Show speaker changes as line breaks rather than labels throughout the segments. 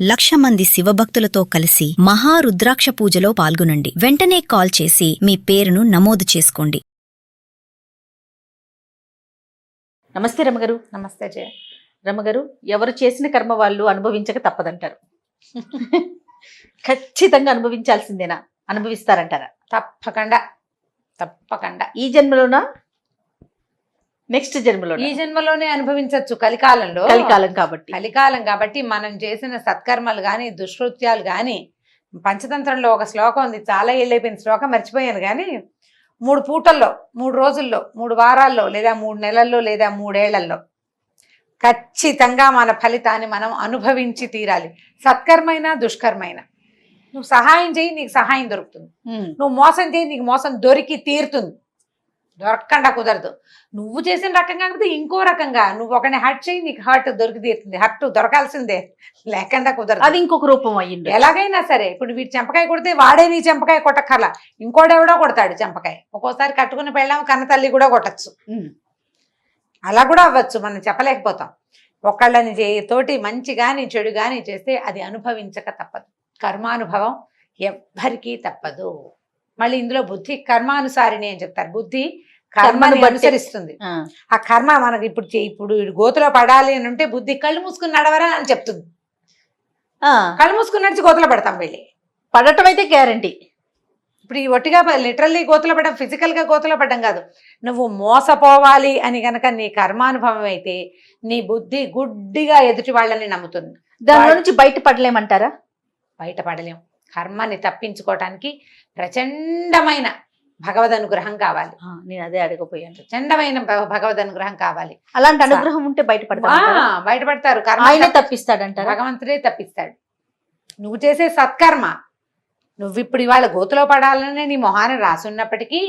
1,00,000 మంది శివభక్తులతో కలిసి మహారుద్రాక్ష పూజలో పాల్గొనండి. వెంటనే కాల్ చేసి మీ పేరును నమోదు చేసుకోండి.
నమస్తే రమగారు.
నమస్తే జయ.
రమగారు, ఎవరు చేసిన కర్మ వాళ్ళు అనుభవించక తప్పదంటారు. ఖచ్చితంగా అనుభవించాల్సిందేనా? అనుభవిస్తారంటారా?
తప్పకుండా తప్పకుండా.
ఈ జన్మలోనా, నెక్స్ట్ జన్మలో?
ఈ జన్మలోనే అనుభవించవచ్చు. కలికాలంలో, కలికాలం కాబట్టి మనం చేసిన సత్కర్మలు గాని దుష్కృత్యాలు గాని, పంచతంత్రంలో ఒక శ్లోకం ఉంది, చాలా ఏళ్ళైపోయిన శ్లోకం, మర్చిపోయాను కానీ 3 పూటల్లో, 3 రోజుల్లో, 3 వారాల్లో, లేదా 3 నెలల్లో, లేదా 3 ఏళ్లలో ఖచ్చితంగా మన ఫలితాన్ని మనం అనుభవించి తీరాలి. సత్కర్మైనా దుష్కర్మైనా. నువ్వు సహాయం చేయి, నీకు సహాయం దొరుకుతుంది. నువ్వు మోసం చేయి, నీకు మోసం దొరికి తీరుతుంది. దొరకకుండా కుదరదు. నువ్వు చేసిన రకంగా కాకపోతే ఇంకో రకంగా నువ్వు ఒకరిని హర్ట్ చేయి, నీకు హర్ట్ దొరికి తీరుతుంది. హర్ట్ దొరకాల్సిందే, లేకుండా కుదరదు.
అది ఇంకొక రూపం అయ్యింది.
ఎలాగైనా సరే, ఇప్పుడు వీడు చెంపకాయ కొడితే వాడే నీ చెంపకాయ కొట్టక్కర్లా, ఇంకోడెవడో కొడతాడు చెంపకాయ. ఒక్కోసారి కట్టుకుని పెళ్ళాము కన్న తల్లి కూడా కొట్టచ్చు. అలా కూడా అవ్వచ్చు, మనం చెప్పలేకపోతాం. ఒకళ్ళని తోటి మంచి కానీ చెడు కానీ చేస్తే అది అనుభవించక తప్పదు. కర్మానుభవం ఎవ్వరికీ తప్పదు. మళ్ళీ ఇందులో బుద్ధి కర్మానుసారిని అని చెప్తారు. బుద్ధి కర్మని అనుసరిస్తుంది. ఆ కర్మ మనకి ఇప్పుడు గోతులో పడాలి అని ఉంటే బుద్ధి కళ్ళు మూసుకుని నడవరా అని చెప్తుంది. కళ్ళు మూసుకుని నడిచి గోతులో పడతాం. వెళ్ళి
పడటం అయితే గ్యారంటీ.
ఇప్పుడు ఈ ఒట్టిగా లిటరల్లీ గోతులో పడడం, ఫిజికల్ గా గోతులో పడడం కాదు. నువ్వు మోసపోవాలి అని గనక నీ కర్మానుభవం అయితే నీ బుద్ధి గుడ్డిగా ఎదుటి వాళ్ళని నమ్ముతుంది.
దానిలో నుంచి బయటపడలేమంటారా?
బయటపడలేం. కర్మని తప్పించుకోవటానికి ప్రచండమైన భగవద్ అనుగ్రహం కావాలి.
నేను అదే అడగపోయాను.
ప్రచండమైన భగవద్ అనుగ్రహం కావాలి.
అలాంటి అనుగ్రహం ఉంటే
బయటపడతారు.
ఆయనే తప్పిస్తాడంటారు.
భగవంతుడే తప్పిస్తాడు. నువ్వు చేసే సత్కర్మ, నువ్వు ఇప్పుడు ఇవాళ గోతులో పడాలనే నీ మొహాన్ని రాసున్నప్పటికీ,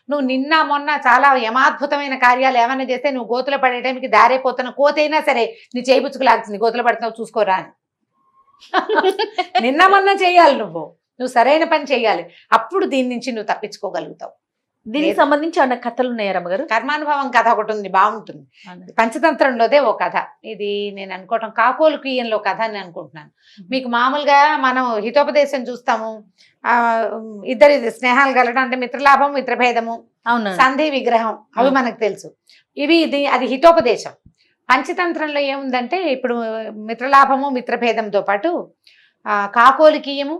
నువ్వు నిన్న మొన్న చాలా యమాద్భుతమైన కార్యాలు ఏమైనా చేస్తే నువ్వు గోతులో పడే టైంకి దారైపోతున్న కోతైనా సరే నీ చేయిపుచ్చుకు లాగుతుంది, గోతులో పడుతున్నావు చూసుకోరా అని. నిన్న మొన్న చేయాలి, నువ్వు సరైన పని చేయాలి. అప్పుడు దీని నుంచి నువ్వు తప్పించుకోగలుగుతావు.
దీనికి సంబంధించి ఏమన్నా కథలు ఉన్నాయా రమగారు?
కర్మానుభవం కథ ఒకటి ఉంది, బాగుంటుంది. పంచతంత్రంలోదే ఓ కథ. ఇది నేను అనుకోవటం కాకోలు కీయంలో కథ అని అనుకుంటున్నాను. మీకు మామూలుగా మనం హితోపదేశం చూస్తాము, ఇద్దరి స్నేహాలు కలగడం అంటే మిత్రలాభం మిత్రభేదము, సంధి విగ్రహం, అవి మనకు తెలుసు. అది హితోపదేశం. పంచతంత్రంలో ఏముందంటే ఇప్పుడు మిత్రలాభము మిత్రభేదంతో పాటు కాకోలికీయము,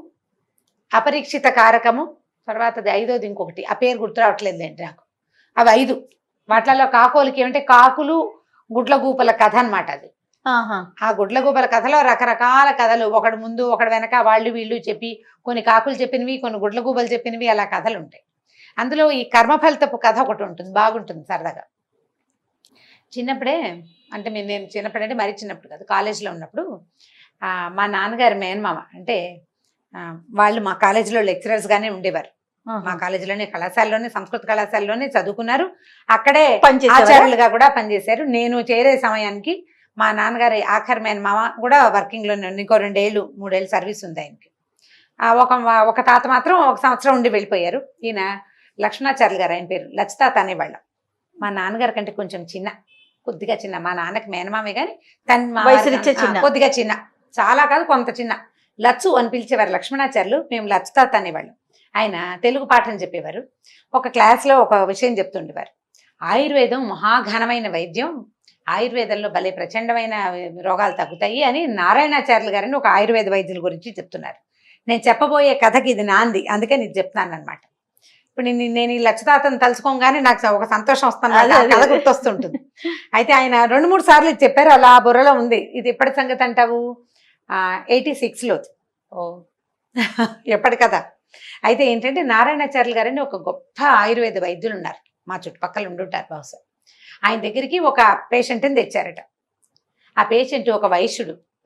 అపరీక్షిత కారకము, తర్వాత 5వది ఇంకొకటి, ఆ పేరు గుర్తు రావట్లేదులేండి నాకు. అవి 5. వాటిలలో కాకోలికి ఏమంటే కాకులు గుడ్లగూపల కథ అనమాట. అది ఆ గుడ్లగూపల కథలో రకరకాల కథలు, ఒకడు ముందు ఒకడు వెనక, వాళ్ళు వీళ్ళు చెప్పి, కొన్ని కాకులు చెప్పినవి, కొన్ని గుడ్లగూపలు చెప్పినవి, అలా కథలు ఉంటాయి. అందులో ఈ కర్మఫలితపు కథ ఒకటి ఉంటుంది, బాగుంటుంది సరదాగా. చిన్నప్పుడే, అంటే నేను చిన్నప్పుడంటే మరీ చిన్నప్పుడు కాదు, కాలేజీలో ఉన్నప్పుడు మా నాన్నగారి మేనమామ, అంటే వాళ్ళు మా కాలేజీలో లెక్చరర్స్గానే ఉండేవారు. మా కాలేజీలోనే, కళాశాలలోనే, సంస్కృత కళాశాలలోనే చదువుకున్నారు. అక్కడే ఆచార్యులుగా కూడా పనిచేశారు. నేను చేరే సమయానికి మా నాన్నగారి ఆఖరి మేనమామ కూడా వర్కింగ్లోనే, ఇంకో 2-3 ఏళ్ళు సర్వీస్ ఉంది ఆయనకి. ఒక తాత మాత్రం 1 సంవత్సరం ఉండి వెళ్ళిపోయారు. ఈయన లక్ష్మణాచార్యులు గారు, ఆయన పేరు లచ్చితాత అనేవాళ్ళం. మా నాన్నగారి కంటే కొంచెం చిన్న, కొద్దిగా చిన్న. మా నాన్నకి మేనమామే కానీ కొద్దిగా చిన్న, చాలా కాదు కొంత చిన్న. లచ్చు అని పిలిచేవారు లక్ష్మణాచార్యులు, మేము లచ్చితాత అనేవాళ్ళం. ఆయన తెలుగు పాఠం చెప్పేవారు. ఒక క్లాస్లో ఒక విషయం చెప్తుండేవారు. ఆయుర్వేదం మహాఘనమైన వైద్యం, ఆయుర్వేదంలో భలే ప్రచండమైన రోగాలు తగ్గుతాయి అని నారాయణాచార్యులు గారిని ఒక ఆయుర్వేద వైద్యుల గురించి చెప్తున్నారు. నేను చెప్పబోయే కథకి ఇది నాంది, అందుకే నీకు చెప్తున్నాను అనమాట. ఇప్పుడు నేను ఈ లచ్చితాతను తలుచుకోగానే నాకు ఒక సంతోషం వస్తుంది, కథ గుర్తొస్తుంటుంది. అయితే ఆయన 2-3 సార్లు ఇది చెప్పారు, అలా బుర్రలో ఉంది. ఇది ఎప్పటి సంగతి అంటావు? 86లో. ఎప్పటి కథ. అయితే ఏంటంటే నారాయణాచార్యులు గారని ఒక గొప్ప ఆయుర్వేద వైద్యులు ఉన్నారు, మా చుట్టుపక్కల ఉండుంటారు బహుశా. ఆయన దగ్గరికి ఒక పేషెంట్ని తెచ్చారట. ఆ పేషెంట్ ఒక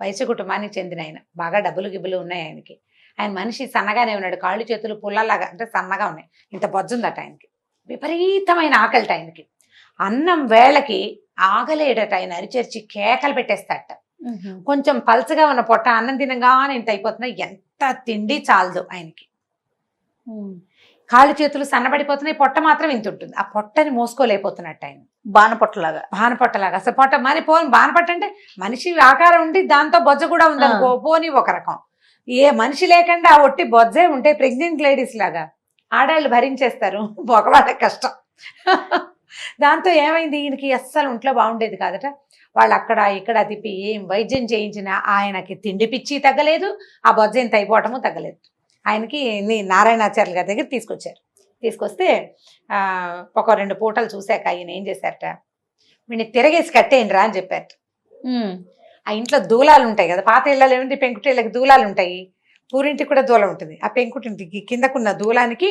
వైశ్య కుటుంబానికి చెందిన ఆయన, బాగా డబ్బులు గిబ్బులు ఉన్నాయి ఆయనకి. ఆయన మనిషి సన్నగానే ఉన్నాడు, కాళ్ళు చేతులు పుల్లలాగా, అంటే సన్నగా ఉన్నాయి, ఇంత బొజ్జుందట ఆయనకి. విపరీతమైన ఆకలిట ఆయనకి. అన్నం వేళకి ఆగలేడట ఆయన, అరిచేర్చి కేకలు పెట్టేస్తాడట. కొంచెం పల్చగా ఉన్న పొట్ట అన్నం తినగానే ఇంత అయిపోతున్నా, ఎంత తిండి చాలదు ఆయనకి. కాళ్ళు చేతులు సన్నబడిపోతున్నాయి, పొట్ట మాత్రం ఇంత ఉంటుంది. ఆ పొట్టని మోసుకోలేకపోతున్నట్టు ఆయన,
బాణపొట్టలాగా.
బానపట్టలాగా. అసలు పొట్ట మరి బానపట్ట అంటే మనిషి ఆకారం ఉండి దాంతో బొజ్జ కూడా ఉందనుకో, పోని ఒక రకం. ఏ మనిషి లేకుండా ఆ ఒట్టి బొజ్జే ఉంటే ప్రెగ్నెంట్ లేడీస్ లాగా ఆడాళ్ళు భరించేస్తారు, మగవాళ్ళకి కష్టం. దాంతో ఏమైంది, ఈయనకి అస్సలు ఒంట్లో బాగుండేది కాదట. వాళ్ళు అక్కడ ఇక్కడ తిప్పి ఏం వైద్యం చేయించినా ఆయనకి తిండి పిచ్చి తగ్గలేదు, ఆ బొజ్జ ఎంత అయిపోవటము తగ్గలేదు. ఆయనకి నారాయణాచార్యుల గారి దగ్గర తీసుకొచ్చారు. తీసుకొస్తే ఒక 2 పూటలు చూశాక ఆయన ఏం చేశారట, వీడిని తిరగేసి కట్టేయండి రా అని చెప్పారట. ఆ ఇంట్లో దూలాలు ఉంటాయి కదా, పాత ఇళ్ళలో ఏమిటి పెంకుటిళ్ళకి దూలాలు ఉంటాయి, పూరింటికి కూడా దూలం ఉంటుంది. ఆ పెంకుటింటికి కిందకున్న దూలానికి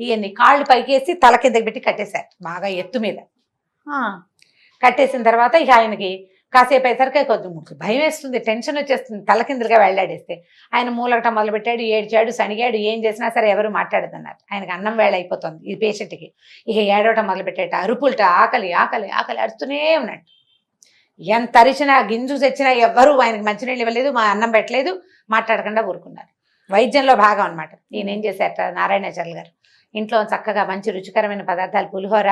ఈయన్ని కాళ్ళు పైకేసి తల కిందకి పెట్టి కట్టేశారు, బాగా ఎత్తు మీద. కట్టేసిన తర్వాత ఇక ఆయనకి కాసేపు అయ్యేసరికి కొంచెం భయం వేస్తుంది, టెన్షన్ వచ్చేస్తుంది, తల కిందలుగా వెళ్ళాడేస్తే. ఆయన మూలగటం మొదలుపెట్టాడు, ఏడ్చాడు, సణిగాడు, ఏం చేసినా సరే ఎవరు మాట్లాడదన్నారు. ఆయనకి అన్నం వేళ అయిపోతుంది ఈ పేషెంట్కి. ఇక ఏడవటం మొదలుపెట్టాడు, అరుపులట, ఆకలి ఆకలి ఆకలి అరుస్తూనే ఉన్నట్టు. ఎంత అరిచినా గింజు తెచ్చినా ఎవ్వరూ ఆయనకి మంచినీళ్ళు ఇవ్వలేదు, మా అన్నం పెట్టలేదు, మాట్లాడకుండా ఊరుకున్నారు. వైద్యంలో భాగం అనమాట. ఈయన ఏం చేశారట నారాయణాచార్యులు గారు, ఇంట్లో చక్కగా మంచి రుచికరమైన పదార్థాలు, పులిహోర,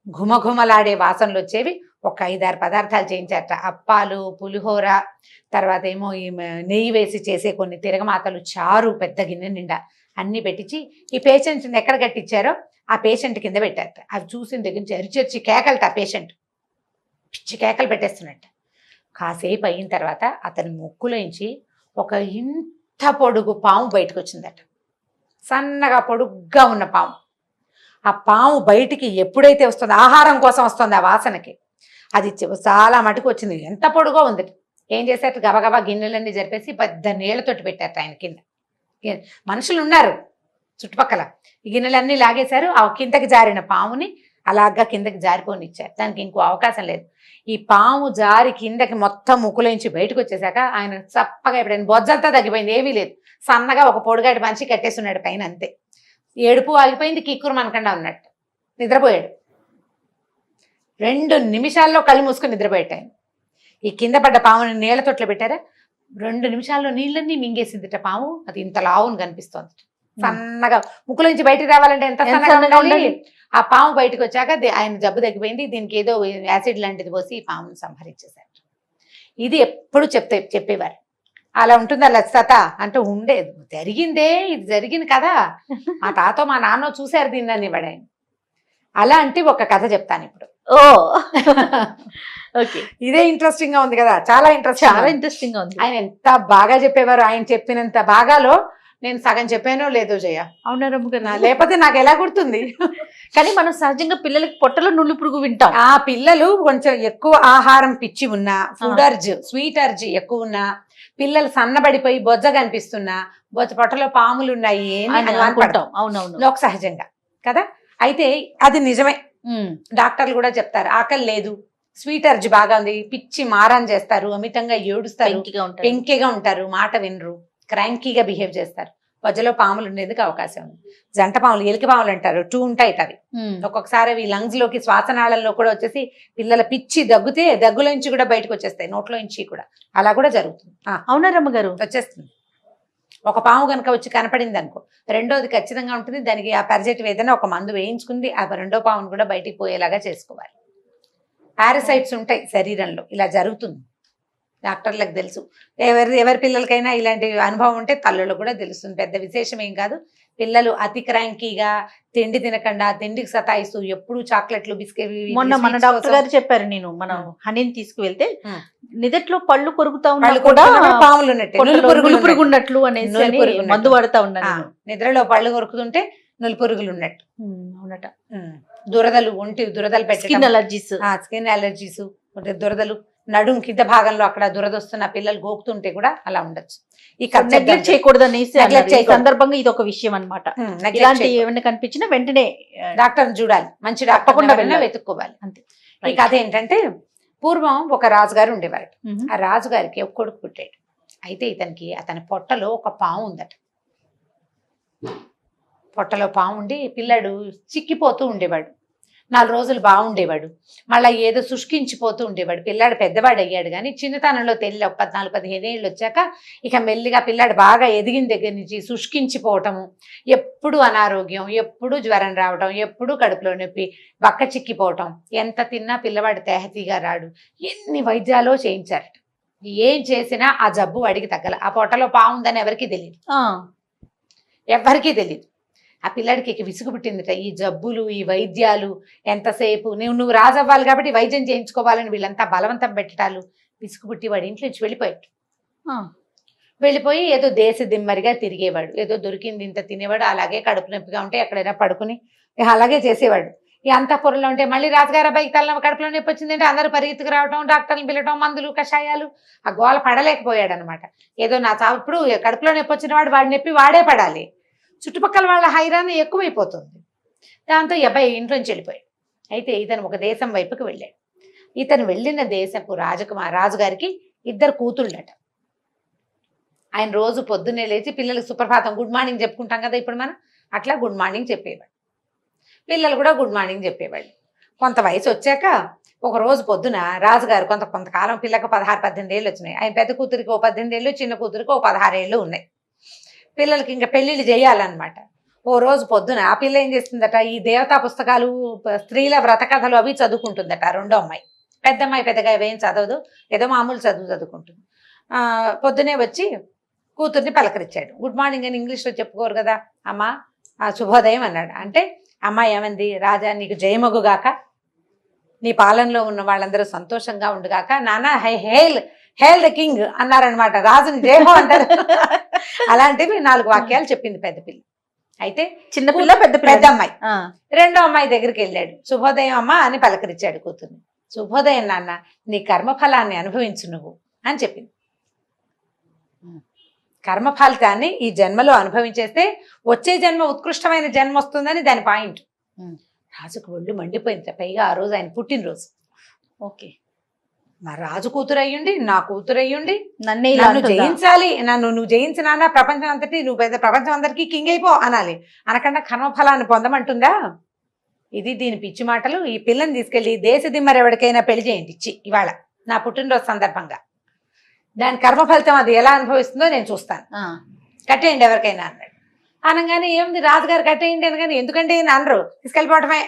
ఘుమఘుమలాడే వాసనలు వచ్చేవి ఒక 5-6 పదార్థాలు చేయించారట. అప్పాలు, పులిహోర, తర్వాత ఏమో ఈ నెయ్యి వేసి చేసే కొన్ని తిరగమాతలు, చారు పెద్ద గిన్నె నిండా అన్నీ పెట్టించి ఈ పేషెంట్ని ఎక్కడ కట్టించారో ఆ పేషెంట్ కింద పెట్టారట. అవి చూసిన దగ్గర నుంచి అరిచి కేకలట, ఆ పేషెంట్ పిచ్చి కేకలు పెట్టేస్తున్నట్ట. కాసేపు అయిన తర్వాత అతని ముక్కులోంచి ఒక ఇంత పొడుగు పాము బయటకు వచ్చిందట, సన్నగా పొడుగ్గా ఉన్న పాము. ఆ పాము బయటికి ఎప్పుడైతే వస్తుందో, ఆహారం కోసం వస్తుంది ఆ వాసనకి, అది చాలా మటుకు వచ్చింది, ఎంత పొడుగో ఉంది. ఏం చేశారు, గబగబా గిన్నెలన్నీ జరిపేసి పెద్ద నీళ్లతోటి పెట్టారు ఆయన కింద. మనుషులు ఉన్నారు చుట్టుపక్కల, ఈ గిన్నెలన్నీ లాగేశారు. ఆ కిందకి జారిన పాముని అలాగా కిందకి జారిపోనిచ్చారు, దానికి ఇంకో అవకాశం లేదు. ఈ పాము జారి కిందకి మొత్తం ముక్కులోంచి బయటకు వచ్చేసాక ఆయన చప్పగా ఎప్పుడైనా బొజ్జంతా తగ్గిపోయింది, ఏమీ లేదు, సన్నగా ఒక పొడుగాటి మనిషి కట్టేస్తున్నాడు పైన, అంతే. ఏడుపు ఆగిపోయింది, కిక్కురు మనకుండా ఉన్నట్టు నిద్రపోయాడు. 2 నిమిషాల్లో కళ్ళు మూసుకొని నిద్రపోయాడు ఆయన. ఈ కింద పడ్డ పాముని నీళ్ల తొట్లో పెట్టారా, 2 నిమిషాల్లో నీళ్ళన్నీ మింగేసిందిట పాము. అది ఇంత లావును కనిపిస్తోంది, సన్నగా. ముక్కులోంచి బయటికి రావాలంటే ఎంత సన్నగా ఉండాలి. ఆ పాము బయటకు వచ్చాక ఆయన జబ్బు తగ్గిపోయింది, దీనికి ఏదో యాసిడ్ లాంటిది పోసి ఈ పామును సంహరించేశారు. ఇది ఎప్పుడు చెప్పేవారు. అలా ఉంటుంది అలా సత అంటూ ఉండేది. జరిగిందే, ఇది జరిగింది కదా, మా తాతో మా నాన్న చూశారు దీన్ని అని ఇవ్వడు ఆయన. అలాంటి ఒక కథ చెప్తాను ఇప్పుడు.
ఓకే,
ఇదే ఇంట్రెస్టింగ్ గా ఉంది కదా, చాలా ఇంట్రెస్టింగ్
గా ఉంది.
ఆయన ఎంత బాగా చెప్పేవారు, ఆయన చెప్పినంత బాగాలో నేను సగం చెప్పానో లేదో జయ.
అవునా రమ్ము గారు,
లేకపోతే నాకు ఎలా గుర్తుంది.
కానీ మనం సహజంగా పిల్లలకి పొట్టలో నుళ్ళు పురుగు వింటాం.
ఆ పిల్లలు కొంచెం ఎక్కువ ఆహారం పిచ్చి ఉన్నా, ఫుడ్ అర్జ్, స్వీట్ అర్జ్ ఎక్కువ ఉన్నా, పిల్లలు సన్నబడిపోయి బొజ్జ కనిపిస్తున్నా, బొజ్జ పొట్టలో పాములు ఉన్నాయి అని అనుకుంటాం.
అవునవును,
లోక సహజంగా కదా. అయితే అది నిజమే, డాక్టర్లు కూడా చెప్తారు. ఆకలి లేదు, స్వీట్ అర్జ్ బాగా ఉంది, పిచ్చి మారాన్ చేస్తారు, అమితంగా ఏడుస్తారు, పెంకిగా ఉంటారు, మాట వినరు, క్రాంకీగా బిహేవ్ చేస్తారు, మధ్యలో పాములు ఉండేందుకు అవకాశం ఉంది. జంట పాములు, ఎలికి పాములు అంటారు, 2 ఉంటాయి అవి. ఒక్కొక్కసారి అవి లంగ్స్ లోకి, శ్వాసనాళంలో కూడా వచ్చేసి పిల్లల పిచ్చి దగ్గితే దగ్గులోంచి కూడా బయటకు వచ్చేస్తాయి, నోట్లోంచి కూడా. అలా కూడా జరుగుతుంది.
అవునా రమ్మ గారు,
వచ్చేస్తుంది. ఒక పాము కనుక వచ్చి కనపడింది అనుకో, రెండోది ఖచ్చితంగా ఉంటుంది, దానికి ఆ పారాసైట్ ఏదైనా ఒక మందు వేయించుకుంది ఆ రెండో పామును కూడా బయటికి పోయేలాగా చేసుకోవాలి. పారాసైట్స్ ఉంటాయి శరీరంలో, ఇలా జరుగుతుంది. డాక్టర్లకు తెలుసు. ఎవరి పిల్లలకైనా ఇలాంటి అనుభవం ఉంటే తల్లులకు కూడా తెలుస్తుంది, పెద్ద విశేషం ఏం కాదు. పిల్లలు అతి క్రాంకీగా తిండి తినకుండా, తిండికి సతాయిస్తూ, ఎప్పుడు చాక్లెట్లు, బిస్కెట్.
మొన్న మన డాక్టర్ గారు చెప్పారు, నేను మనం హనీని తీసుకువెళ్తే నిదట్లో పళ్ళు కొరుకుతా ఉన్నా కూడా
పాములు ఉన్నట్టు,
పురుగు ఉన్నట్లు అనేసి మందు వాడుతా ఉన్నాను.
నిద్రలో పళ్ళు కొరుకుతుంటే నులి పురుగులు ఉన్నట్టు.
అవునట.
దురదలు, ఒంటి దురదలు పెట్టడం, స్కిన్ అలర్జీస్, దురదలు, నడుం కింద భాగంలో అక్కడ దురదొస్తున్న పిల్లలు గోకుతుంటే కూడా అలా ఉండొచ్చు.
నెగ్లెక్ట్ చేయకూడదు అనేసి సందర్భంగా ఇది ఒక విషయం అనమాట. ఇలాంటి ఏమైనా కనిపించినా వెంటనే
డాక్టర్ని చూడాలి, మంచి డాక్టర్ వెతుక్కోవాలి, అంతే. ఈ కథ ఏంటంటే, పూర్వం ఒక రాజుగారు ఉండేవారు. ఆ రాజుగారికి ఒక కొడుకు పుట్టాడు. అయితే ఇతనికి అతని పొట్టలో ఒక పాము ఉందట. పొట్టలో పాము ఉండి పిల్లాడు చిక్కిపోతూ ఉండేవాడు. 4 రోజులు బాగుండేవాడు, మళ్ళీ ఏదో శుష్కించిపోతూ ఉండేవాడు. పిల్లాడు పెద్దవాడు అయ్యాడు కానీ చిన్నతనంలో తెలియ 14-15 ఏళ్ళు వచ్చాక ఇక మెల్లిగా పిల్లాడు బాగా ఎదిగిన దగ్గర నుంచి శుష్కించిపోవటము, ఎప్పుడు అనారోగ్యం, ఎప్పుడు జ్వరం రావటం, ఎప్పుడు కడుపులో నొప్పి, బక్క చిక్కిపోవటం, ఎంత తిన్నా పిల్లవాడు తేహతీగా రాడు. ఎన్ని వైద్యాలో చేయించారట, ఏం చేసినా ఆ జబ్బు వాడికి తగ్గల. ఆ పొట్టలో పావుందని ఎవరికీ తెలియదు, ఎవరికీ తెలియదు. ఆ పిల్లాడికి ఇక విసుగు పుట్టిందిట, ఈ జబ్బులు, ఈ వైద్యాలు ఎంతసేపు, నువ్వు రాజవ్వాలి కాబట్టి వైద్యం చేయించుకోవాలని వీళ్ళంతా బలవంతం పెట్టడాలు. విసుగు పుట్టి వాడి ఇంట్లో నుంచి వెళ్ళిపోయాడు. వెళ్ళిపోయి ఏదో దేశ దిమ్మరిగా తిరిగేవాడు, ఏదో దొరికింది ఇంత తినేవాడు, అలాగే కడుపు నొప్పిగా ఉంటే ఎక్కడైనా పడుకుని అలాగే చేసేవాడు. ఈ అంతఃపురంలో ఉంటే మళ్ళీ రాజుగారు అబ్బాయికి కడుపులో నొప్పి వచ్చిందంటే అందరూ పరిగెత్తుకు రావడం, డాక్టర్ని పిలవడం, మందులు కషాయాలు. ఆ గోల పడలేకపోయాడు అనమాట. ఏదో నా ఇప్పుడు కడుపులో నొప్పి వచ్చిన వాడి నొప్పి వాడే పడాలి, చుట్టుపక్కల వాళ్ళ హైరాణ ఎక్కువైపోతుంది. దాంతో ఈ అబ్బాయి ఇంట్లోంచి వెళ్ళిపోయాడు. అయితే ఇతను ఒక దేశం వైపుకి వెళ్ళాడు. ఇతను వెళ్ళిన దేశపు రాజుగారికి 2 కూతుళ్ళట. ఆయన రోజు పొద్దున్నే లేచి పిల్లలకు సుప్రభాతం, గుడ్ మార్నింగ్ చెప్పుకుంటాం కదా ఇప్పుడు మనం, అట్లా గుడ్ మార్నింగ్ చెప్పేవాడు. పిల్లలు కూడా గుడ్ మార్నింగ్ చెప్పేవాళ్ళు. కొంత వయసు వచ్చాక ఒక రోజు పొద్దున రాజుగారు కొంతకాలం పిల్లకు 16-18 ఏళ్ళు వచ్చినాయి. ఆయన పెద్ద కూతురికి 18 ఏళ్ళు, చిన్న కూతురికి 16 ఏళ్ళు ఉన్నాయి. పిల్లలకి ఇంకా పెళ్ళిళ్ళు చేయాలన్నమాట. ఓ రోజు పొద్దున ఆ పిల్ల ఏం చేస్తుందట, ఈ దేవతా పుస్తకాలు, స్త్రీల వ్రత కథలు అవి చదువుకుంటుందట. రెండో అమ్మాయి, పెద్ద అమ్మాయి పెద్దగా ఏం చదవదు, ఏదో మామూలు చదువుకుంటుంది. పొద్దునే వచ్చి కూతుర్ని పలకరించాడు. గుడ్ మార్నింగ్ అని ఇంగ్లీష్లో చెప్పుకోరు కదా, అమ్మ శుభోదయం అన్నాడు. అంటే అమ్మాయి ఏమంది, రాజా నీకు జయమగుగాక, నీ పాలనలో ఉన్న వాళ్ళందరూ సంతోషంగా ఉండుగాక, నాన్న హేల్ ద కింగ్ అన్నారనమాట. రాజుని జయహో అంటారు. అలాంటివి 4 వాక్యాలు చెప్పింది పెద్ద పిల్ల. అయితే
చిన్నపిల్ల
పెద్ద అమ్మాయి రెండో అమ్మాయి దగ్గరికి వెళ్ళాడు. శుభోదయం అమ్మ అని పలకరించాడు కూతుర్ని. శుభోదయం నాన్న, నీ కర్మఫలాన్ని అనుభవించు నువ్వు అని చెప్పింది. కర్మఫలితాన్ని ఈ జన్మలో అనుభవించేస్తే వచ్చే జన్మ ఉత్కృష్టమైన జన్మ వస్తుందని దాని పాయింట్. రాజుకు ఒళ్ళు మండిపోయింది. పైగా ఆ రోజు ఆయన పుట్టినరోజు.
ఓకే,
మా రాజు కూతురు అయ్యుండి, నా కూతురు అయ్యుండి నన్ను జయించాలి, నువ్వు జయించినా ప్రపంచం అంతటి, నువ్వు పెద్ద ప్రపంచం అందరికీ కింగ్ అయిపో అనాలి, అనకుండా కర్మఫలాన్ని పొందమంటుందా? ఇది దీని పిచ్చి మాటలు. ఈ పిల్లని తీసుకెళ్ళి దేశ దిమ్మరు ఎవరికైనా పెళ్లి చేయండి ఇచ్చి ఇవాళ నా పుట్టినరోజు సందర్భంగా. దాని కర్మఫలితం అది ఎలా అనుభవిస్తుందో నేను చూస్తాను, కట్టేయండి ఎవరికైనా అన్నాడు. అనగానే ఏముంది, రాజుగారు కట్టేయండి అనగానే ఎందుకంటే అనరు, తీసుకెళ్ళిపోవటమే.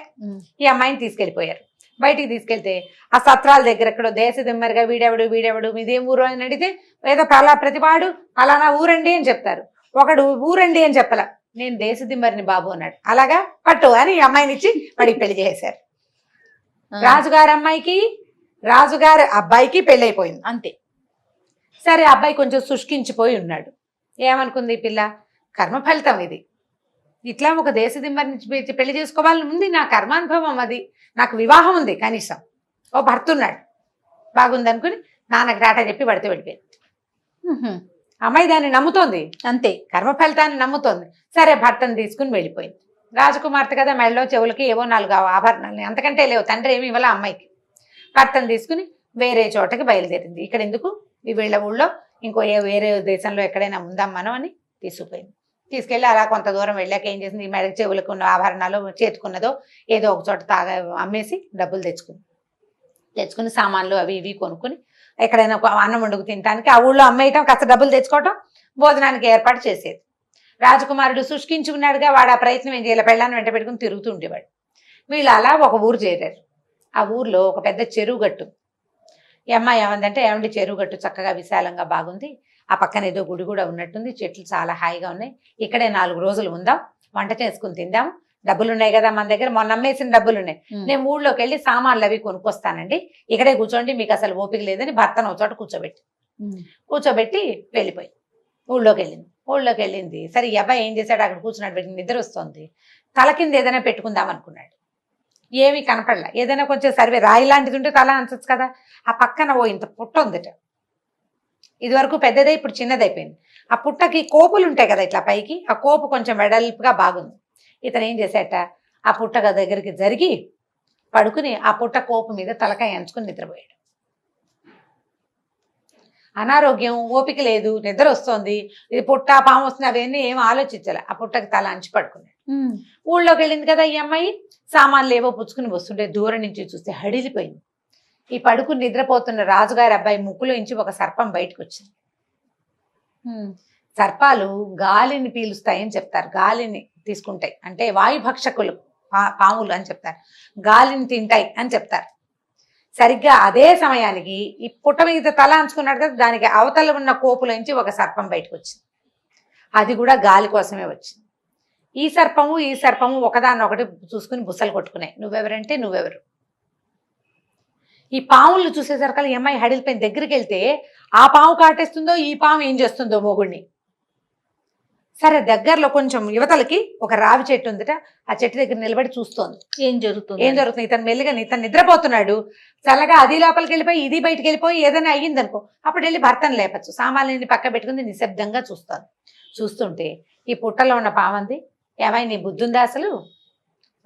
ఈ అమ్మాయిని తీసుకెళ్ళిపోయారు. బయటికి తీసుకెళ్తే ఆ సత్రాల దగ్గర ఎక్కడో దేశ దిమ్మరిగా వీడెవడు మీదేం ఊరు అని అడిగితే ఏదో ప్రతివాడు అలానా ఊరండి అని చెప్తారు. ఒకడు ఊరండి అని చెప్పలా, నేను దేశ దిమ్మరిని బాబు అన్నాడు. అలాగా పట్టు అని ఈ అమ్మాయిని ఇచ్చి వాడికి పెళ్లి చేశారు. రాజుగారి అమ్మాయికి రాజుగారి అబ్బాయికి పెళ్లి అయిపోయింది అంతే. సరే, అబ్బాయి కొంచెం శుష్కించిపోయి ఉన్నాడు. ఏమనుకుంది ఈ పిల్ల, కర్మఫలితం ఇది, ఇట్లా ఒక దేశ దిమ్మరిని పెళ్లి చేసుకోవాలని ఉంది, నా కర్మానుభవం అది, నాకు వివాహం ఉంది, కనీసం ఓ భర్త ఉన్నాడు, బాగుంది అనుకుని నాన్నకి రాట చెప్పి పడితే వెళ్ళిపోయింది. అమ్మాయి దాన్ని నమ్ముతోంది అంతే, కర్మఫలితాన్ని నమ్ముతోంది. సరే, భర్తను తీసుకుని వెళ్ళిపోయింది. రాజకుమార్తె కదా, మెడలో చెవులకి ఏవో 4 ఆభరణాలు, అంతకంటే లేవు, తండ్రి ఏమి ఇవ్వాల అమ్మాయికి. భర్తను తీసుకుని వేరే చోటకి బయలుదేరింది. ఇక్కడ ఎందుకు, వీళ్ళ ఊళ్ళో ఇంకో వేరే దేశంలో ఎక్కడైనా ఉందాం మనం అని తీసుకుపోయింది. తీసుకెళ్ళి అలా కొంత దూరం వెళ్ళాక ఏం చేసింది, ఈ మెడకి చెవులకు ఉన్న ఆభరణాలు చేతుకున్నదో ఏదో ఒక చోట అమ్మేసి డబ్బులు తెచ్చుకుని సామాన్లు అవి ఇవి కొనుక్కుని ఎక్కడైనా అన్నం వండుకు తినడానికి ఆ ఊళ్ళో అమ్మేయటం, కాస్త డబ్బులు తెచ్చుకోవటం, భోజనానికి ఏర్పాటు చేసేది. రాజకుమారుడు శుష్కించుకున్నాడుగా, వాడు ఆ ప్రయత్నం ఏం చేయాలి, పెళ్ళాన్ని వెంట పెట్టుకుని తిరుగుతూ ఉండేవాడు. వీళ్ళు అలా ఒక ఊరు చేరారు. ఆ ఊర్లో ఒక పెద్ద చెరువు గట్టు. ఈ అమ్మాయి ఏమందంటే, ఏమండి చెరువు గట్టు చక్కగా విశాలంగా బాగుంది, ఆ పక్కన ఏదో గుడి కూడా ఉన్నట్టుంది, చెట్లు చాలా హాయిగా ఉన్నాయి, ఇక్కడే 4 రోజులు ఉందాం, వంట చేసుకుని తిందాం, డబ్బులు ఉన్నాయి కదా మన దగ్గర, మొన్న అమ్మేసిన డబ్బులు ఉన్నాయి, నేను ఊళ్ళోకి వెళ్ళి సామాన్లు అవి కొనుక్కొస్తానండి, ఇక్కడే కూర్చోండి, మీకు అసలు ఓపిక లేదని భర్తను ఒక చోట కూర్చోబెట్టి వెళ్ళిపోయి ఊళ్ళోకి వెళ్ళింది. సరే, ఈ అబ్బాయి ఏం చేశాడు, అక్కడ కూర్చున్నాడు, పెట్టి నిద్ర వస్తుంది, తల కింద ఏదైనా పెట్టుకుందాం అనుకున్నాడు. ఏమీ కనపడలా. ఏదైనా కొంచెం సర్వే రాయి లాంటిది ఉంటే తల అనొచ్చు కదా. ఆ పక్కన ఓ ఇంత పుట్ట ఉందట. ఇది వరకు పెద్దదే, ఇప్పుడు చిన్నదైపోయింది. ఆ పుట్టకి కోపులు ఉంటాయి కదా ఇట్లా పైకి, ఆ కోపు కొంచెం వెడల్పుగా బాగుంది. ఇతను ఏం చేశాట, ఆ పుట్ట దగ్గరికి జరిగి పడుకుని ఆ పుట్ట కోపు మీద తలకాయ ఎంచుకుని నిద్రపోయాడు. అనారోగ్యం, ఓపిక లేదు, నిద్ర వస్తోంది, ఇది పుట్ట పాము వస్తుంది అవన్నీ ఏం ఆలోచించాలి. ఆ పుట్టకి తల అంచి పడుకున్నాడు. ఊళ్ళోకి వెళ్ళింది కదా ఈ అమ్మాయి, సామాన్లు ఏవో పుచ్చుకుని వస్తుంటే దూరం నుంచి చూస్తే హడిలిపోయింది. ఈ పడుకుని నిద్రపోతున్న రాజుగారి అబ్బాయి ముక్కులో నుంచి ఒక సర్పం బయటకు వచ్చింది. సర్పాలు గాలిని పీలుస్తాయని చెప్తారు, గాలిని తీసుకుంటాయి, అంటే వాయుభక్షకులు పాములు అని చెప్తారు, గాలిని తింటాయి అని చెప్తారు. సరిగ్గా అదే సమయానికి ఈ పుట్ట మీద తల అంచుకున్నాడు కదా, దానికి అవతల ఉన్న కోపులోంచి ఒక సర్పం బయటకు వచ్చింది. అది కూడా గాలి కోసమే వచ్చింది. ఈ సర్పము ఒకదాన్నొకటి చూసుకుని బుసలు కొట్టుకున్నాయి. నువ్వెవరంటే నువ్వెవరు. ఈ పాములు చూసేసరికి ఈ అమ్మాయి హడిలిపోయిన దగ్గరికి వెళ్తే ఆ పాము కాటేస్తుందో ఈ పాము ఏం చేస్తుందో మొగుడిని. సరే దగ్గరలో కొంచెం యువతలకి ఒక రావి చెట్టు ఉందిట, ఆ చెట్టు దగ్గర నిలబడి చూస్తోంది ఏం జరుగుతుంది. ఇతను మెల్లిగా ఇతను నిద్రపోతున్నాడు, చల్లగా అది లోపలికి వెళ్ళిపోయి ఇది బయటికి వెళ్ళిపోయి ఏదైనా అయ్యిందనుకో అప్పుడు వెళ్ళి భర్తను లేపచ్చు. సామాన్యుని పక్క పెట్టుకుని నిశ్శబ్దంగా చూస్తాను. చూస్తుంటే ఈ పుట్టలో ఉన్న పామంది, ఏమై నీ బుద్ధుందా అసలు,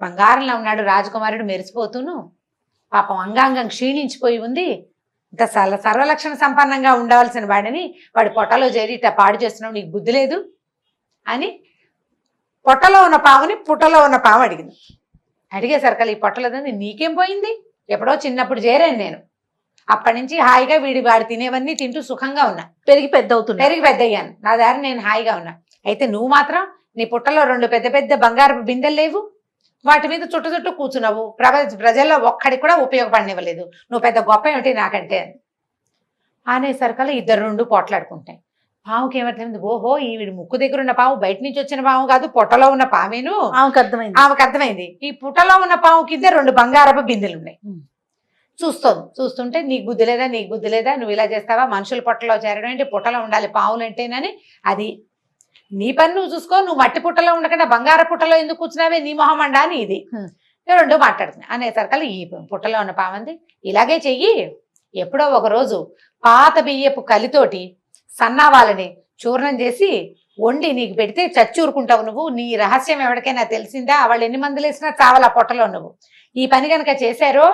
బంగారంలో ఉన్నాడు రాజకుమారుడు మెరిసిపోతూను, పాపం అంగాంగం క్షీణించిపోయి ఉంది, ఇంత సర్వలక్షణ సంపన్నంగా ఉండవలసిన వాడిని వాడి పొట్టలో చేరి ఇట్లా పాడు చేస్తున్నావు, నీకు బుద్ధి లేదు అని పొట్టలో ఉన్న పాముని పుట్టలో ఉన్న పాము అడిగింది. అడిగేసరికి ఈ పొట్టలో నీకేం పోయింది, ఎప్పుడో చిన్నప్పుడు చేరాను నేను, అప్పటి నుంచి హాయిగా వాడు తినేవన్నీ తింటూ సుఖంగా ఉన్నా, పెరిగి పెద్ద అయ్యాను, నా దారి నేను హాయిగా ఉన్నా. అయితే నువ్వు మాత్రం నీ పుట్టలో 2 పెద్ద పెద్ద బంగారపు బిందెలు లేవు, వాటి మీద చుట్టూ కూర్చున్నావు, ప్రజల్లో ఒక్కడికి కూడా ఉపయోగపడనివ్వలేదు, నువ్వు పెద్ద గొప్ప ఏమిటి నాకంటే అనేసరికల్లా 2 పోట్లాడుకుంటాయి. పాముకి ఏమర్థమైంది, ఓహో ఈవిడ ముక్కు దగ్గర ఉన్న పాము బయట నుంచి వచ్చిన పాము కాదు, పొట్టలో ఉన్న పామేను. ఆమెకు అర్థమైంది ఈ పుట్టలో ఉన్న పాము కింద 2 బంగారపు బిందెలు ఉన్నాయి. చూస్తుంటే నీకు బుద్ధి లేదా, నువ్వు ఇలా చేస్తావా, మనుషుల పొట్టలో చేరడం ఏంటి, పుట్టలో ఉండాలి పావులు అంటేనని, అది నీ పని నువ్వు చూసుకో, నువ్వు మట్టి పుట్టలో ఉండకుండా బంగార పుట్టలో ఎందుకు కూర్చున్నావే, నీ మొహం అండా అని ఇది 2 మాట్లాడుతున్నాయి. అనేసరికల్లా ఈ పుట్టలో ఉన్న పామంది, ఇలాగే చెయ్యి, ఎప్పుడో ఒక రోజు పాత బియ్యపు కలితోటి సన్నావాలని చూర్ణం చేసి వండి నీకు పెడితే చచ్చూరుకుంటావు నువ్వు, నీ రహస్యం ఎవరికైనా తెలిసిందా, వాళ్ళు ఎన్ని మందులు వేసినా చావాలా పొట్టలో నువ్వు, ఈ పని కనుక చేశారో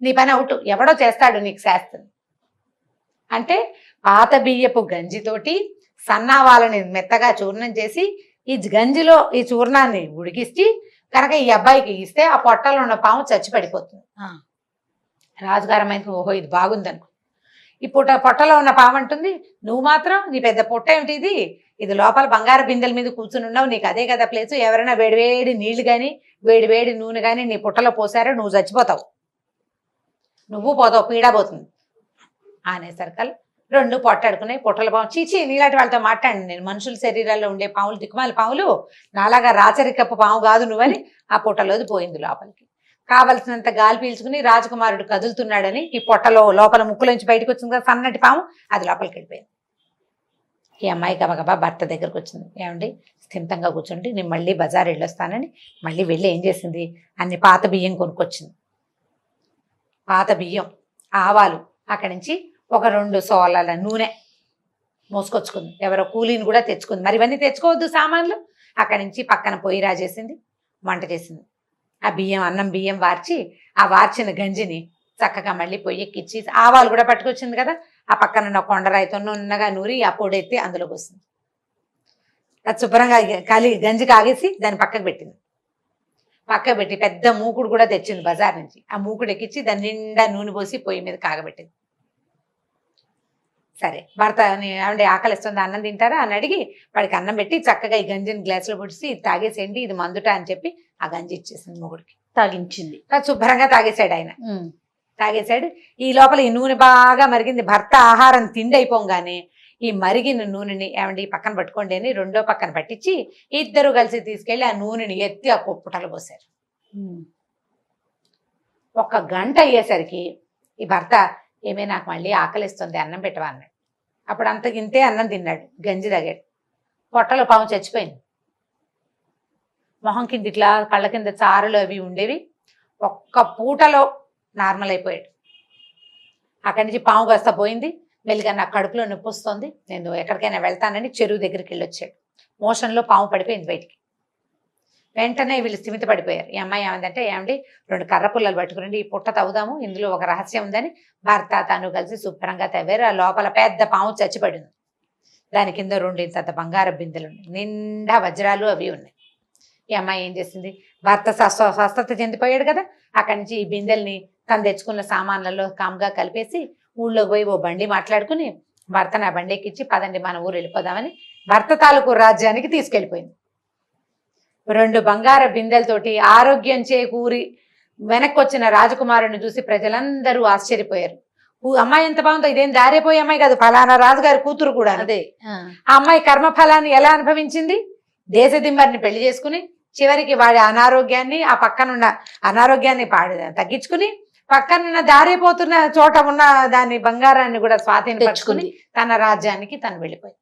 నీ పని అవుట్, ఎవడో చేస్తాడు నీకు శాస్త్రం అంటే పాత బియ్యపు గంజితోటి సన్నావాలని మెత్తగా చూర్ణం చేసి ఈ గంజిలో ఈ చూర్ణాన్ని ఉడికిస్తే కనుక ఈ అబ్బాయికి ఇస్తే ఆ పొట్టలో ఉన్న పాము చచ్చి పడిపోతుంది. రాజుగారమైంది, ఓహో ఇది బాగుందనుకో. ఈ పొట్టలో ఉన్న పాము అంటుంది, నువ్వు మాత్రం నీ పెద్ద పొట్ట ఏమిటి ఇది లోపల బంగారు బిందెల మీద కూర్చుని ఉన్నావు, నీకు అదే కదా ప్లేసు, ఎవరైనా వేడివేడి నీళ్లు కానీ వేడివేడి నూనె కానీ నీ పుట్టలో పోసారో నువ్వు చచ్చిపోతావు, నువ్వు పోతావు, పీడా పోతుంది అనేసరికల్ 2 పొట్టాడుకున్నాయి. పొట్టల పాము చీచి నీలాంటి వాళ్ళతో మాట్లాడి, నేను మనుషుల శరీరాల్లో ఉండే పాములు దిక్కుమాలి పాములు, నాలాగా రాచరికప్పు పాము కాదు నువ్వని ఆ పొట్టలోది పోయింది లోపలికి. కావలసినంత గాలి పీల్చుకుని రాజకుమారుడు కదులుతున్నాడని ఈ పొట్టలో లోపల ముక్కులోంచి బయటకు వచ్చింది కదా సన్నటి పాము, అది లోపలికి వెళ్ళిపోయింది. ఈ అమ్మాయి గబగబా భర్త దగ్గరకు వచ్చింది, ఏమండి స్థిమితంగా కూర్చోండి, నేను మళ్ళీ బజార్ వెళ్ళొస్తానని మళ్ళీ వెళ్ళి ఏం చేసింది, అన్ని పాత బియ్యం కొనుక్కొచ్చింది, పాత బియ్యం, ఆవాలు, అక్కడి నుంచి ఒక 2 సోలాల నూనె మోసుకొచ్చుకుంది, ఎవరో కూలీని కూడా తెచ్చుకుంది, మరి ఇవన్నీ తెచ్చుకోవద్దు సామాన్లు. అక్కడి నుంచి పక్కన పొయ్యి రాజేసింది, వంట చేసింది. ఆ అన్నం బియ్యం వార్చి ఆ వార్చిన గంజిని చక్కగా మళ్ళీ పొయ్యి ఎక్కిచ్చి ఆవాలు కూడా పట్టుకొచ్చింది కదా, ఆ పక్కన ఉన్న కొండరాయితో నున్నగా నూరి ఆ పొడెత్తి అందులోకి వస్తుంది. అది శుభ్రంగా గంజి కాగేసి దాన్ని పక్కకు పెట్టింది. పక్కకు పెట్టి పెద్ద మూకుడు కూడా తెచ్చింది బజార్ నుంచి, ఆ మూకుడు ఎక్కించి దాని నిండా నూనె పోసి పొయ్యి మీద కాగబెట్టింది. సరే భర్త ఏమంటే ఆకలిస్తుంది అన్నం తింటారా అని అడిగి వాడికి అన్నం పెట్టి చక్కగా ఈ గంజిని గ్లాసులో పొడిచి ఇది తాగేసేయండి, ఇది మందుట అని చెప్పి ఆ గంజి ఇచ్చేసింది మొగుడికి, తాగించింది. శుభ్రంగా తాగేశాడు ఆయన, తాగేశాడు. ఈ లోపల ఈ నూనె బాగా మరిగింది. భర్త ఆహారం తిండి అయిపోగానే ఈ మరిగిన నూనెని ఏమండి పక్కన పట్టుకోండి అని 2వ పక్కన పట్టించి 2 కలిసి తీసుకెళ్లి ఆ నూనెని ఎత్తి ఆ పుట్టలు పోసారు. 1 గంట అయ్యేసరికి ఈ భర్త, ఏమే నాకు మళ్ళీ ఆకలిస్తుంది అన్నం పెట్టవా అన్నాడు. అప్పుడు ఇంతే అన్నం తిన్నాడు, గంజి తాగాడు. పొట్టలో పాము చచ్చిపోయింది. మొహం కింద ఇట్లా కళ్ళ కింద చారులు అవి ఉండేవి, 1 పూటలో నార్మల్ అయిపోయాడు. అక్కడి నుంచి పాము కాస్త పోయింది. మెల్లిగా నాకు కడుపులో నొప్పి వస్తుంది, నేను ఎక్కడికైనా వెళ్తానని చెరువు దగ్గరికి వెళ్ళొచ్చాడు. మోషన్లో పాము పడిపోయింది బయటికి. వెంటనే వీళ్ళు స్థిమిత పడిపోయారు. ఈ అమ్మాయి ఏమందంటే, ఏమండి 2 కర్ర పుల్లలు పట్టుకురండి, ఈ పుట్ట తవ్వుదాము, ఇందులో ఒక రహస్యం ఉందని భర్త తను కలిసి శుభ్రంగా తవ్వారు. ఆ లోపల పెద్ద పాము చచ్చిపడింది. దాని కింద 2 ఇంత బంగారు బిందెలు ఉన్నాయి, నిండా వజ్రాలు అవి ఉన్నాయి. ఈ అమ్మాయి ఏం చేసింది, భర్త స్వస్థత చెందిపోయాడు కదా, అక్కడి నుంచి ఈ బిందెల్ని తను తెచ్చుకున్న సామాన్లలో కామ్గా కలిపేసి ఊళ్ళోకి పోయి ఓ బండి మాట్లాడుకుని భర్తను ఆ బండి ఎక్కించి పదండి మన ఊరు వెళ్ళిపోదామని భర్త తాలూకు రాజ్యానికి తీసుకెళ్ళిపోయింది. 2 బంగార బిందెలతోటి ఆరోగ్యం చేకూరి వెనక్కి వచ్చిన రాజకుమారుని చూసి ప్రజలందరూ ఆశ్చర్యపోయారు. అమ్మాయి ఎంత బాగుందో, ఇదేం దారిపోయే అమ్మాయి కాదు, ఫలానా రాజుగారి కూతురు కూడా.
అదే
ఆ అమ్మాయి కర్మఫలాన్ని ఎలా అనుభవించింది, దేశదిమ్మరిని పెళ్లి చేసుకుని చివరికి వాడి అనారోగ్యాన్ని, ఆ పక్కనున్న అనారోగ్యాన్ని తగ్గించుకుని పక్కనున్న దారిపోతున్న చోట ఉన్న దాని బంగారాన్ని కూడా స్వాధీనపరుచుకుని తన రాజ్యానికి తను వెళ్ళిపోయింది.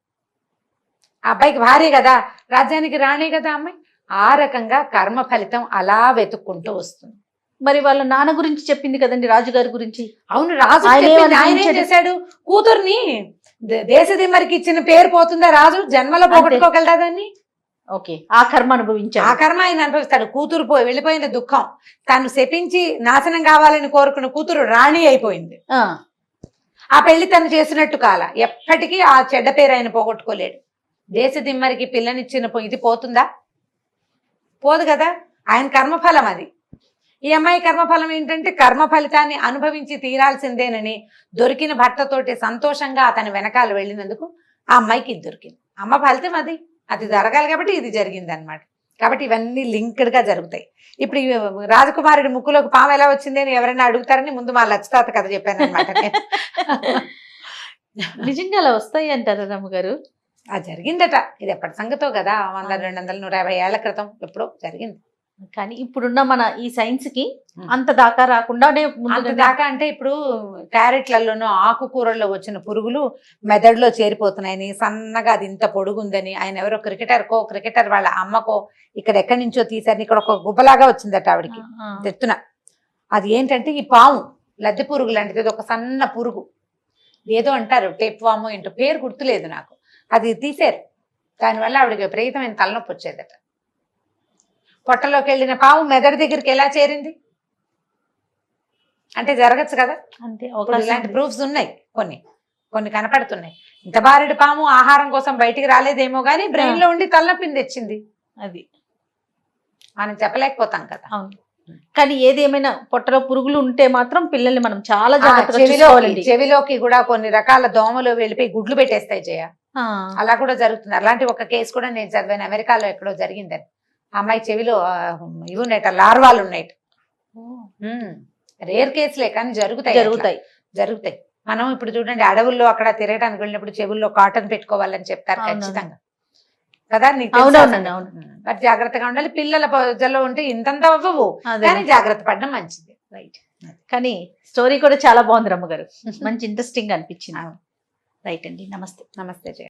ఆ అబ్బాయికి భార్య కదా, రాజ్యానికి రాణి కదా అమ్మాయి. ఆ రకంగా కర్మ ఫలితం అలా వెతుక్కుంటూ వస్తుంది.
మరి వాళ్ళ నాన్న గురించి చెప్పింది కదండి, రాజుగారి గురించి.
అవును, రాజు ఆయన ఏం చేశాడు, కూతుర్ని దేశదిమ్మరికి ఇచ్చిన పేరు పోతుందా, రాజు జన్మలో పోగొట్టుకోగలదా దాన్ని?
ఓకే, ఆ కర్మ అనుభవించాడు.
ఆ కర్మ ఆయన అనుభవిస్తాడు. కూతురు వెళ్ళిపోయిన దుఃఖం, తను శపించి నాశనం కావాలని కోరుకున్న కూతురు రాణి అయిపోయింది. ఆ పెళ్లి తను చేసినట్టు కాల, ఎప్పటికీ ఆ చెడ్డ పేరు ఆయన పోగొట్టుకోలేడు. దేశదిమ్మరికి పిల్లనిచ్చిన ఇది పోతుందా? పోదు కదా. ఆయన కర్మఫలం అది. ఈ అమ్మాయి కర్మఫలం ఏంటంటే కర్మ ఫలితాన్ని అనుభవించి తీరాల్సిందేనని దొరికిన భర్తతోటి సంతోషంగా అతని వెనకాల వెళ్ళినందుకు ఆ అమ్మాయికి ఇది దొరికింది. అమ్మ ఫలితం అది, అది జరగాలి కాబట్టి ఇది జరిగింది అనమాట. కాబట్టి ఇవన్నీ లింక్డ్ గా జరుగుతాయి. ఇప్పుడు ఈ రాజకుమారుడి ముక్కులోకి పాము ఎలా వచ్చింది అని ఎవరైనా అడుగుతారని ముందు మా లచ్చతాత కథ చెప్పాను అనమాట.
నిజంగా అలా వస్తాయి అంటారా రమ్మగారు?
అది జరిగిందట. ఇది ఎప్పటి సంగతో కదా, 100, 200, 150 ఏళ్ల క్రితం ఎప్పుడో జరిగింది.
కానీ ఇప్పుడున్న మన ఈ సైన్స్ కి అంత దాకా రాకుండా
అంత దాకా అంటే ఇప్పుడు క్యారెట్లలోనూ ఆకుకూరల్లో వచ్చిన పురుగులు మెదడులో చేరిపోతున్నాయని, సన్నగా అది ఇంత పొడుగుందని ఆయన ఎవరో క్రికెటర్ వాళ్ళ అమ్మకో ఇక్కడ ఎక్కడి నుంచో తీసారని ఇక్కడ ఒక గుబ్బలాగా వచ్చిందట ఆవిడికి తెత్తున. అది ఏంటంటే ఈ పాము లద్దె పురుగు లాంటిది, ఒక సన్న పురుగు ఏదో అంటారు, టేప్ వాము ఏంటో పేరు గుర్తులేదు నాకు. అది తీసారు, దానివల్ల ఆవిడకి విపరీతమైన తలనొప్పి వచ్చేదట. పొట్టలోకి వెళ్ళిన పాము మెదడు దగ్గరికి ఎలా చేరింది అంటే జరగచ్చు కదా.
అంతే,
ఇలాంటి ప్రూఫ్స్ ఉన్నాయి, కొన్ని కనపడుతున్నాయి. ఇంత బారెడు పాము ఆహారం కోసం బయటికి రాలేదేమో గానీ బ్రెయిన్ లో ఉండి తలనొప్పిని తెచ్చింది.
అది
మనం చెప్పలేకపోతాం కదా.
అవును, కానీ ఏదేమైనా పొట్టలో పురుగులు ఉంటే మాత్రం పిల్లల్ని మనం చాలా జాగ్రత్తగా
చెవిలోకి కూడా కొన్ని రకాల దోమలు వెళ్ళిపోయి గుడ్లు పెట్టేస్తాయి జయ. అలా కూడా జరుగుతుంది. అలాంటి ఒక కేసు కూడా నేను చదివాను, అమెరికాలో ఎక్కడో జరిగిందని. అమ్మాయి చెవిలో ఇవి ఉన్నాయట, లార్వాలు ఉన్నాయట. రేర్ కేసులే కానీ జరుగుతాయి. మనం ఇప్పుడు చూడండి, అడవుల్లో అక్కడ తిరగడానికి వెళ్ళినప్పుడు చెవుల్లో కాటన్ పెట్టుకోవాలని చెప్తారు ఖచ్చితంగా కదా. మరి జాగ్రత్తగా ఉండాలి. పిల్లల పొజల్లో ఉంటే ఇంతంత అవ్వవు, కానీ జాగ్రత్త పడడం మంచిది.
రైట్. కానీ స్టోరీ కూడా చాలా బాగుంది రమ్మగారు, మంచి ఇంట్రెస్టింగ్ అనిపించింది. రైట్ అండి, నమస్తే.
నమస్తే జయ.